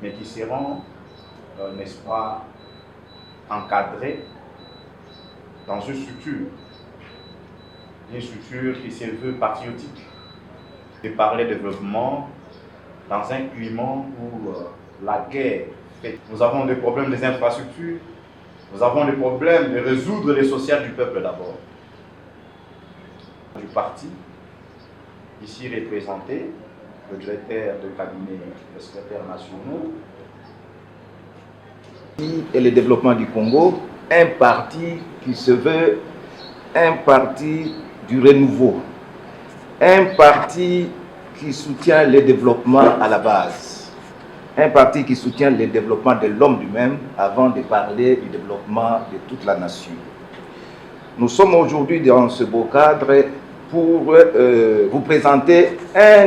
mais qui seront, n'est-ce pas, encadrés dans une structure qui se veut patriotique, de parler développement dans un climat où la guerre fait. Nous avons des problèmes des infrastructures, nous avons des problèmes de résoudre les sociales du peuple d'abord. Du parti, ici représenté, le directeur de cabinet, le secrétaire national. Et le développement du Congo, un parti qui se veut un parti du renouveau, un parti qui soutient le développement à la base, un parti qui soutient le développement de l'homme lui-même avant de parler du développement de toute la nation. Nous sommes aujourd'hui dans ce beau cadre pour vous présenter un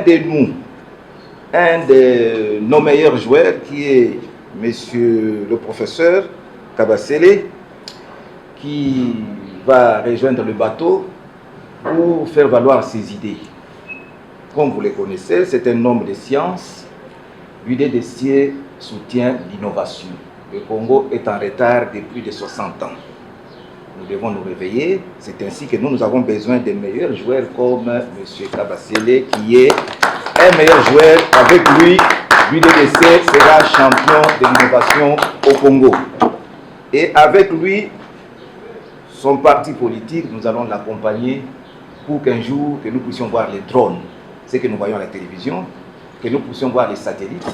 de nos meilleurs joueurs qui est Monsieur le professeur Kabasele, qui va rejoindre le bateau pour faire valoir ses idées. Comme vous le connaissez, c'est un homme de science. L'UDDC soutient l'innovation. Le Congo est en retard depuis plus de 60 ans. Nous devons nous réveiller. C'est ainsi que nous avons besoin de meilleurs joueurs comme M. Kabasele, qui est un meilleur joueur. Avec lui, l'UDDC sera champion de l'innovation au Congo. Et avec lui, son parti politique, nous allons l'accompagner pour qu'un jour, que nous puissions voir les drones, ce que nous voyons à la télévision, que nous puissions voir les satellites.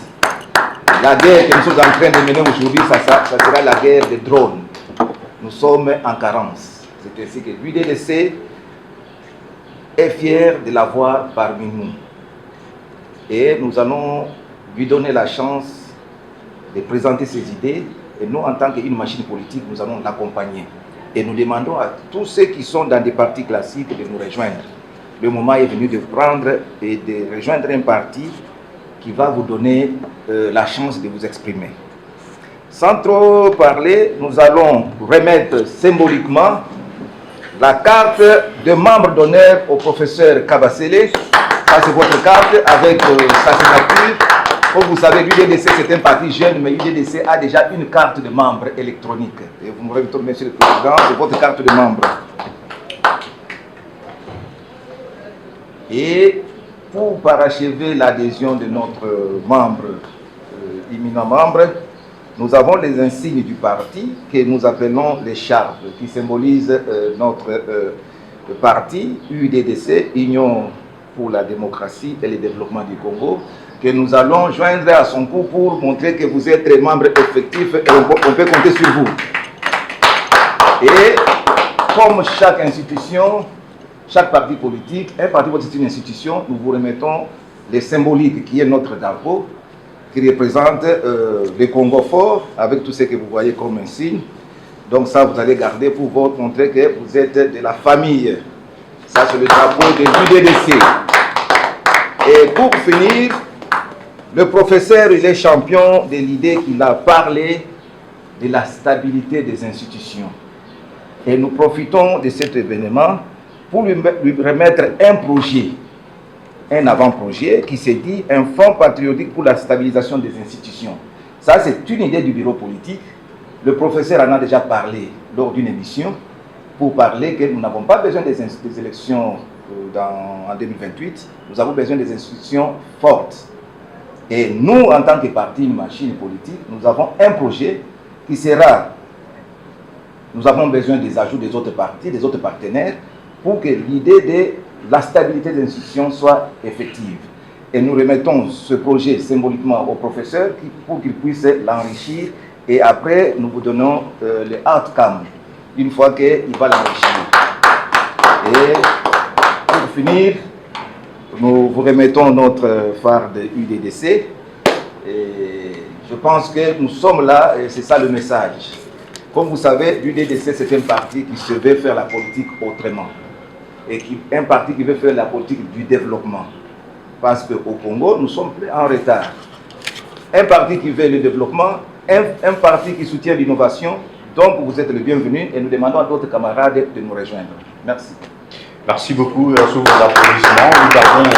La guerre que nous sommes en train de mener aujourd'hui, ça sera la guerre des drones. Nous sommes en carence. C'est ainsi que l'UDDC est fier de l'avoir parmi nous. Et nous allons lui donner la chance de présenter ses idées. Et nous, en tant qu'une machine politique, nous allons l'accompagner. Et nous demandons à tous ceux qui sont dans des partis classiques de nous rejoindre. Le moment est venu de prendre et de rejoindre un parti qui va vous donner la chance de vous exprimer. Sans trop parler, nous allons remettre symboliquement la carte de membre d'honneur au professeur Kabasele. Ça, c'est votre carte avec sa signature. Comme vous savez, l'UDDC, c'est un parti jeune, mais l'UDDC a déjà une carte de membre électronique. Et vous me remettez, Monsieur le Président, c'est votre carte de membre. Et pour parachever l'adhésion de notre membre, éminent membre, nous avons les insignes du parti que nous appelons les charpes, qui symbolisent notre parti, UDDC, Union pour la démocratie et le développement du Congo, que nous allons joindre à son coup pour montrer que vous êtes membre effectif et on peut compter sur vous. Et comme chaque institution, chaque parti politique, un parti politique est une institution, nous vous remettons les symboliques qui est notre drapeau, qui représente le Congo fort, avec tout ce que vous voyez comme insigne. Donc ça, vous allez garder pour vous montrer que vous êtes de la famille. Ça, c'est le drapeau de l'UDDC. Et pour finir, le professeur, il est champion de l'idée qu'il a parlé de la stabilité des institutions. Et nous profitons de cet événement pour lui remettre un projet, un avant-projet qui se dit un fonds patriotique pour la stabilisation des institutions. Ça, c'est une idée du bureau politique. Le professeur en a déjà parlé lors d'une émission pour parler que nous n'avons pas besoin des élections en 2028. Nous avons besoin des institutions fortes. Et nous, en tant que parti, une machine politique, nous avons un projet qui sera... Nous avons besoin des ajouts des autres partis, des autres partenaires, pour que l'idée de la stabilité des institutions soit effective. Et nous remettons ce projet symboliquement au professeur pour qu'il puisse l'enrichir. Et après, nous vous donnons le outcome, une fois qu'il va l'enrichir. Et pour finir, nous vous remettons notre phare de UDDC. Et je pense que nous sommes là, et c'est ça le message. Comme vous savez, l'UDDC, c'est un parti qui se veut faire la politique autrement. Et un parti qui veut faire la politique du développement. Parce qu'au Congo, nous sommes en retard. Un parti qui veut le développement, un parti qui soutient l'innovation. Donc, vous êtes le bienvenu et nous demandons à d'autres camarades de nous rejoindre. Merci. Merci beaucoup. Sous vos applaudissements, nous avons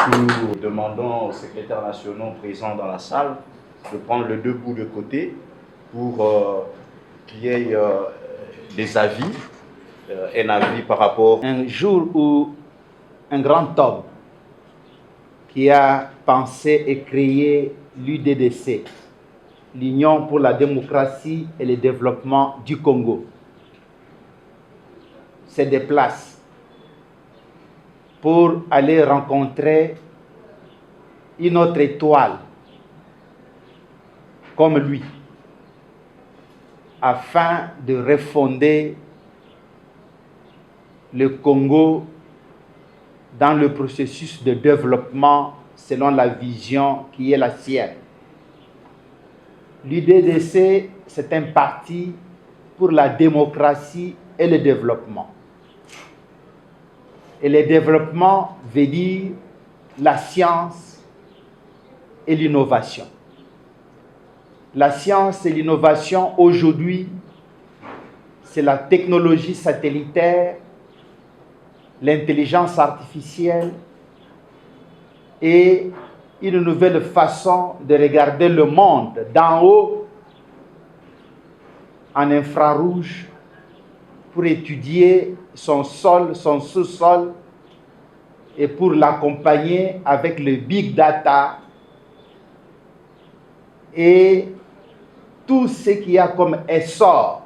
sous de demandons aux secrétaires nationaux présents dans la salle de prendre les deux bouts de côté pour qu'il y ait des avis, un avis par rapport. Un jour où un grand homme qui a pensé et créé l'UDDC, l'Union pour la démocratie et le développement du Congo, se déplace pour aller rencontrer une autre étoile comme lui, afin de refonder le Congo dans le processus de développement selon la vision qui est la sienne. L'UDDC, c'est un parti pour la démocratie et le développement. Et le développement veut dire la science et l'innovation. La science et l'innovation aujourd'hui, c'est la technologie satellitaire, l'intelligence artificielle et une nouvelle façon de regarder le monde d'en haut en infrarouge pour étudier son sol, son sous-sol et pour l'accompagner avec le big data et tout ce qu'il y a comme essor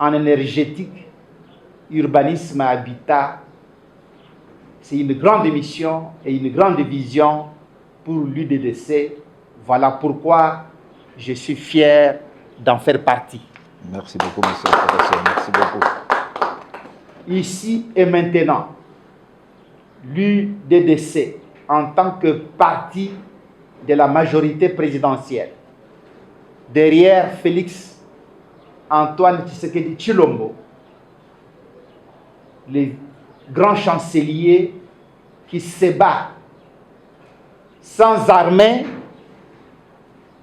en énergétique, urbanisme, habitat. C'est une grande mission et une grande vision pour l'UDDC. Voilà pourquoi je suis fier d'en faire partie. Merci beaucoup, monsieur le professeur. Merci beaucoup. Ici et maintenant, l'UDDC, en tant que parti de la majorité présidentielle, derrière Félix Antoine Tshisekedi Tshilombo, le grand chancelier qui se bat sans armée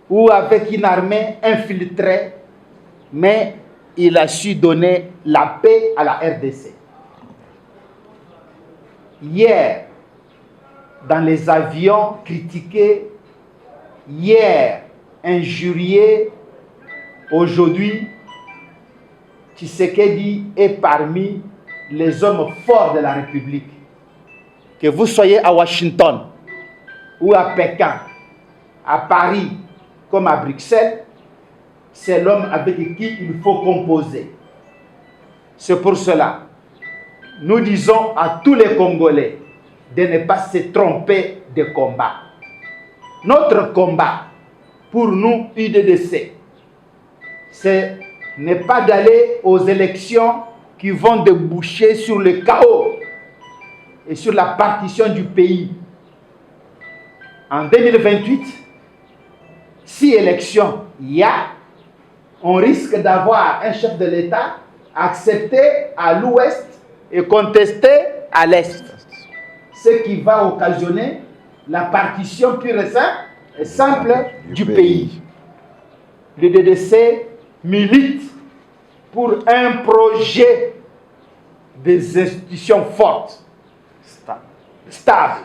ou avec une armée infiltrée, mais il a su donner la paix à la RDC. Hier, dans les avions critiqués, hier, injuriés, aujourd'hui, Tshisekedi est parmi les hommes forts de la République. Que vous soyez à Washington ou à Pékin, à Paris comme à Bruxelles, c'est l'homme avec qui il faut composer. C'est pour cela, nous disons à tous les Congolais de ne pas se tromper de combat. Notre combat, pour nous, UDDC, ce n'est pas d'aller aux élections qui vont déboucher sur le chaos et sur la partition du pays. En 2028, si élection il y a, on risque d'avoir un chef de l'État accepté à l'ouest et contesté à l'est. Ce qui va occasionner la partition pure et simple du pays. Le DDC milite pour un projet des institutions fortes, stables.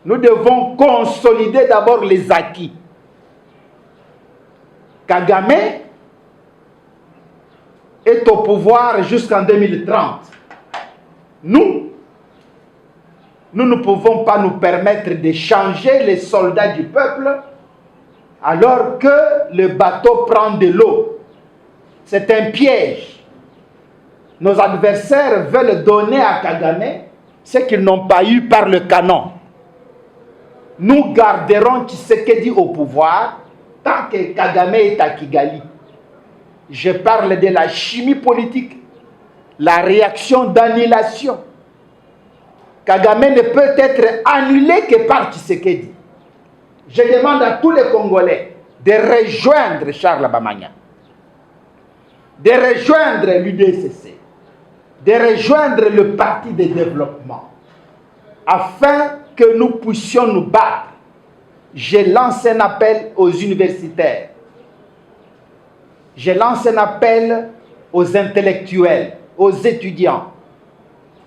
Nous devons consolider d'abord les acquis. Kagame est au pouvoir jusqu'en 2030. Nous ne pouvons pas nous permettre de changer les soldats du peuple alors que le bateau prend de l'eau. C'est un piège. Nos adversaires veulent donner à Kagame ce qu'ils n'ont pas eu par le canon. Nous garderons Tshisekedi au pouvoir tant que Kagame est à Kigali. Je parle de la chimie politique, la réaction d'annulation. Kagame ne peut être annulé que par Tshisekedi. Je demande à tous les Congolais de rejoindre Charles Bamanya, de rejoindre l'UDCC, de rejoindre le Parti de développement, afin que nous puissions nous battre. Je lance un appel aux universitaires. Je lance un appel aux intellectuels, aux étudiants,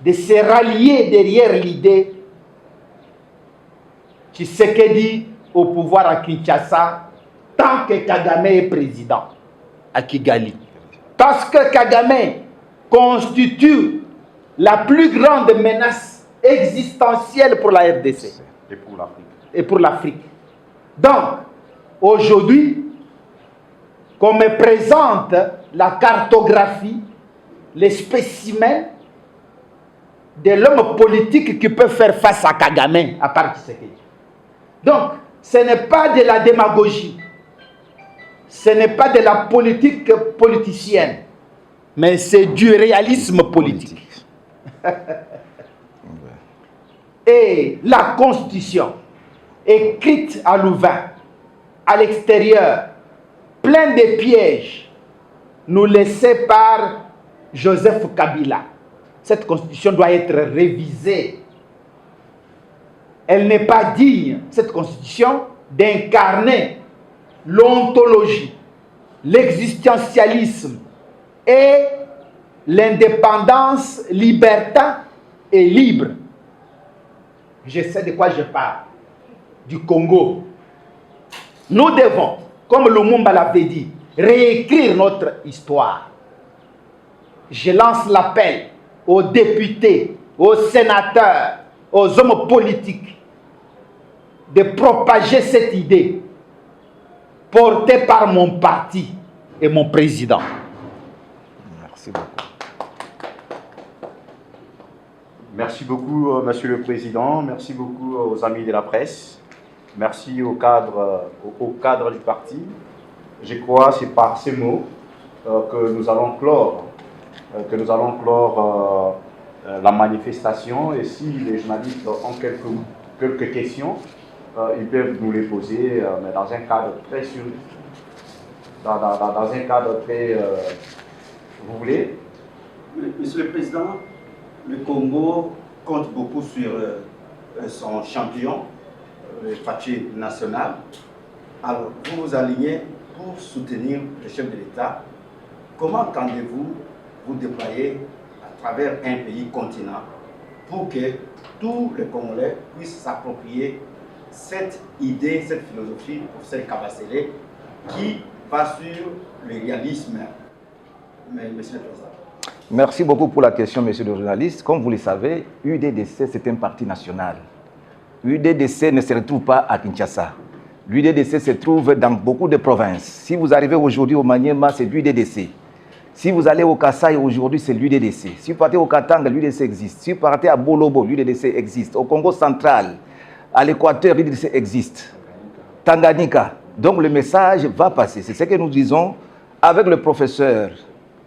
de se rallier derrière l'idée Tshisekedi au pouvoir à Kinshasa tant que Kagame est président à Kigali. Parce que Kagame constitue la plus grande menace existentielle pour la RDC. Et pour l'Afrique. Et pour l'Afrique. Donc, aujourd'hui, qu'on me présente la cartographie, les spécimens de l'homme politique qui peut faire face à Kagame, à part Tshisekedi. Donc, ce n'est pas de la démagogie, ce n'est pas de la politique politicienne, mais c'est du réalisme politique. Et la Constitution, écrite à Louvain, à l'extérieur, pleine de pièges, nous laissés par Joseph Kabila. Cette Constitution doit être révisée. Elle n'est pas digne, cette Constitution, d'incarner l'ontologie, l'existentialisme et l'indépendance libertin et libre. Je sais de quoi je parle. Du Congo. Nous devons, comme Lumumba l'avait dit, réécrire notre histoire. Je lance l'appel aux députés, aux sénateurs, aux hommes politiques de propager cette idée portée par mon parti et mon président. Merci beaucoup. Merci beaucoup, Monsieur le Président. Merci beaucoup aux amis de la presse. Merci au cadre du parti. Je crois que c'est par ces mots que nous allons clore, la manifestation. Et si les journalistes ont quelques questions, ils peuvent nous les poser, mais dans un cadre très sûr, dans un cadre très... vous voulez? Monsieur le Président, le Congo compte beaucoup sur son champion, le parti national. Alors, vous vous alignez pour soutenir le chef de l'État. Comment entendez-vous vous déployer à travers un pays continent pour que tous les Congolais puissent s'approprier cette idée, cette philosophie du professeur Kabasele qui va sur le réalisme? Monsieur le Président. Merci beaucoup pour la question, monsieur le journaliste. Comme vous le savez, UDDC, c'est un parti national. L'UDDC ne se retrouve pas à Kinshasa. L'UDDC se trouve dans beaucoup de provinces. Si vous arrivez aujourd'hui au Maniema, c'est l'UDDC. Si vous allez au Kasaï aujourd'hui, c'est l'UDDC. Si vous partez au Katanga, l'UDDC existe. Si vous partez à Bolobo, l'UDDC existe. Au Congo central, à l'Équateur, l'UDDC existe. Tanganyika. Donc le message va passer. C'est ce que nous disons avec le professeur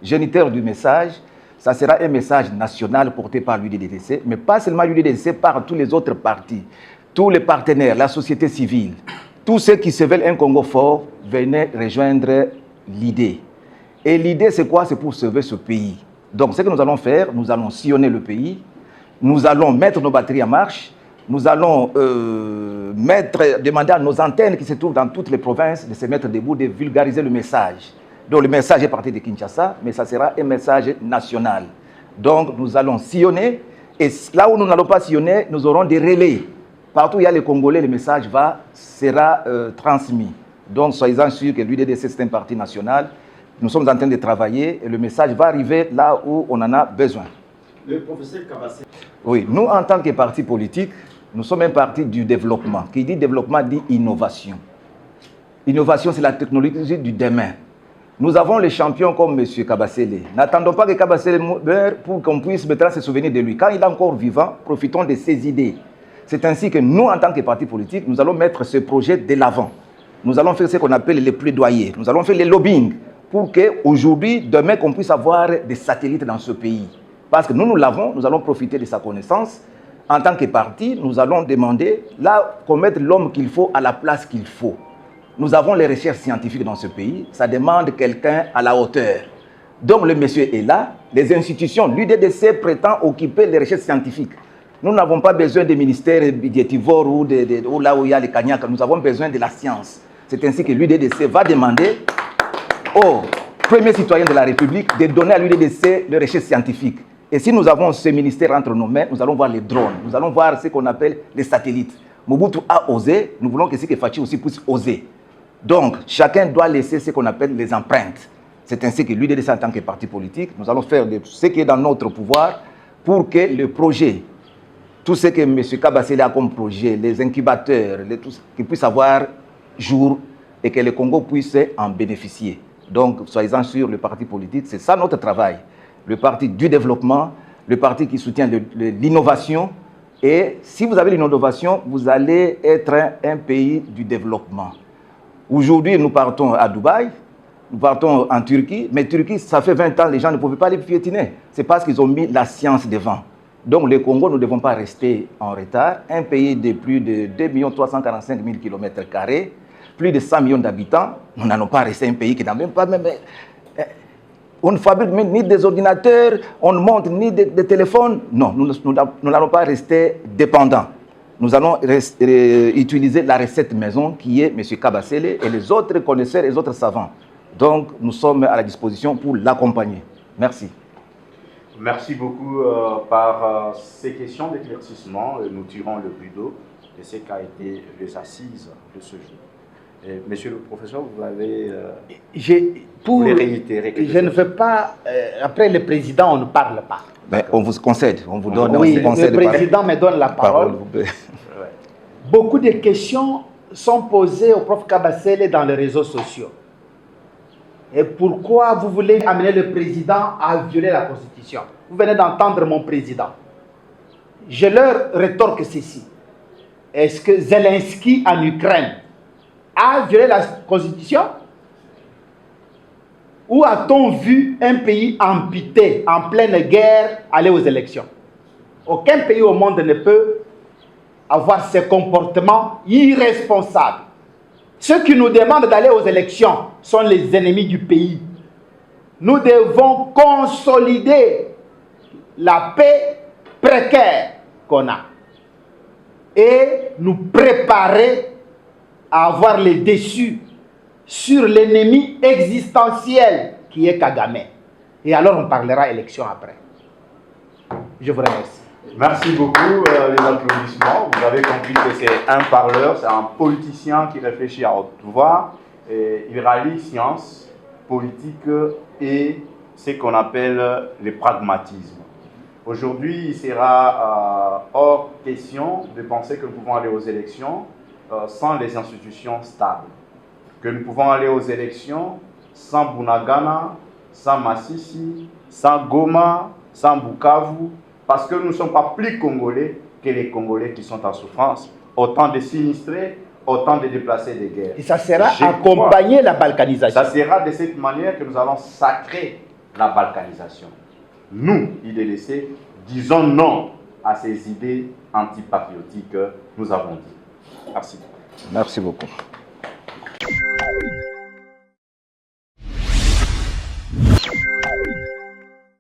géniteur du message. Ça sera un message national porté par l'UDDC, mais pas seulement l'UDDC, par tous les autres partis, tous les partenaires, la société civile, tous ceux qui se veulent un Congo fort, venez rejoindre l'idée. Et l'idée, c'est quoi? C'est pour sauver ce pays. Donc, ce que nous allons faire, nous allons sillonner le pays, nous allons mettre nos batteries en marche, nous allons demander à nos antennes qui se trouvent dans toutes les provinces de se mettre debout, de vulgariser le message. Donc le message est parti de Kinshasa, mais ça sera un message national. Donc nous allons sillonner, et là où nous n'allons pas sillonner, nous aurons des relais. Partout où il y a les Congolais, le message sera transmis. Donc soyez-en sûrs que l'UDDC c'est un parti national. Nous sommes en train de travailler et le message va arriver là où on en a besoin. Le professeur Kabasele. Oui, nous en tant que parti politique, nous sommes un parti du développement. Qui dit développement dit innovation. Innovation, c'est la technologie du demain. Nous avons les champions comme M. Kabasele. N'attendons pas que Kabasele meure pour qu'on puisse maintenant se souvenir de lui. Quand il est encore vivant, profitons de ses idées. C'est ainsi que nous, en tant que parti politique, nous allons mettre ce projet de l'avant. Nous allons faire ce qu'on appelle les plaidoyers. Nous allons faire les lobbying pour qu'aujourd'hui, demain, qu'on puisse avoir des satellites dans ce pays. Parce que nous l'avons, nous allons profiter de sa connaissance. En tant que parti, nous allons demander là qu'on mette l'homme qu'il faut à la place qu'il faut. Nous avons les recherches scientifiques dans ce pays. Ça demande quelqu'un à la hauteur. Donc le monsieur est là. Les institutions, l'UDDC prétend occuper les recherches scientifiques. Nous n'avons pas besoin des ministères budgétivores ou là où il y a les Kanyaka. Nous avons besoin de la science. C'est ainsi que l'UDDC va demander aux premiers citoyens de la République de donner à l'UDDC les recherches scientifiques. Et si nous avons ce ministère entre nos mains, nous allons voir les drones. Nous allons voir ce qu'on appelle les satellites. Mobutu a osé, nous voulons que Seke Fachi aussi puisse oser. Donc, chacun doit laisser ce qu'on appelle les empreintes. C'est ainsi que l'UDDC, en tant que parti politique, nous allons faire ce qui est dans notre pouvoir pour que le projet, tout ce que M. Kabasele a comme projet, les incubateurs, tout, qu'ils puissent avoir jour et que le Congo puisse en bénéficier. Donc, soyez-en sûrs, le parti politique, c'est ça notre travail. Le parti du développement, le parti qui soutient l'innovation. Et si vous avez l'innovation, vous allez être un pays du développement. Aujourd'hui, nous partons à Dubaï, nous partons en Turquie, mais Turquie, ça fait 20 ans, les gens ne pouvaient pas les piétiner. C'est parce qu'ils ont mis la science devant. Donc, le Congo, nous ne devons pas rester en retard. Un pays de plus de 2 345 000 km², plus de 100 millions d'habitants, nous n'allons pas rester un pays qui n'a même pas... on ne fabrique ni des ordinateurs, on ne monte ni des téléphones. Non, nous n'allons pas rester dépendants. Nous allons utiliser la recette maison qui est M. Kabasele et les autres connaisseurs et les autres savants. Donc, nous sommes à la disposition pour l'accompagner. Merci. Merci beaucoup par ces questions d'éclaircissement. Nous tirons le rideau de ce qu'a été les assises de ce jour. Et, monsieur le professeur, vous avez voulez réitérer quelque chose. Je ne veux pas... après le président, on ne parle pas. Ben, on vous concède, on vous donne... Oui, on vous concède le président me donne la parole. Beaucoup de questions sont posées au prof Kabasele dans les réseaux sociaux. Et pourquoi vous voulez amener le président à violer la Constitution? Vous venez d'entendre mon président. Je leur rétorque ceci. Est-ce que Zelensky en Ukraine a violé la Constitution? Ou a-t-on vu un pays amputé, en pleine guerre, aller aux élections? Aucun pays au monde ne peut avoir ces comportements irresponsables. Ceux qui nous demandent d'aller aux élections sont les ennemis du pays. Nous devons consolider la paix précaire qu'on a et nous préparer à avoir les dessus sur l'ennemi existentiel qui est Kagame. Et alors on parlera élection après. Je vous remercie. Merci beaucoup, les applaudissements. Vous avez compris que c'est un parleur, c'est un politicien qui réfléchit à haute voix. Et il rallie science, politique et ce qu'on appelle le pragmatisme. Aujourd'hui, il sera hors question de penser que nous pouvons aller aux élections sans les institutions stables. Que nous pouvons aller aux élections sans Bunagana, sans Massissi, sans Goma, sans Bukavu, parce que nous ne sommes pas plus Congolais que les Congolais qui sont en souffrance. Autant de sinistrés, autant de déplacés de guerre. Et ça sera accompagner la balkanisation. Ça sera de cette manière que nous allons sacrer la balkanisation. Nous, IDDC, disons non à ces idées antipatriotiques, nous avons dit. Merci. Merci beaucoup.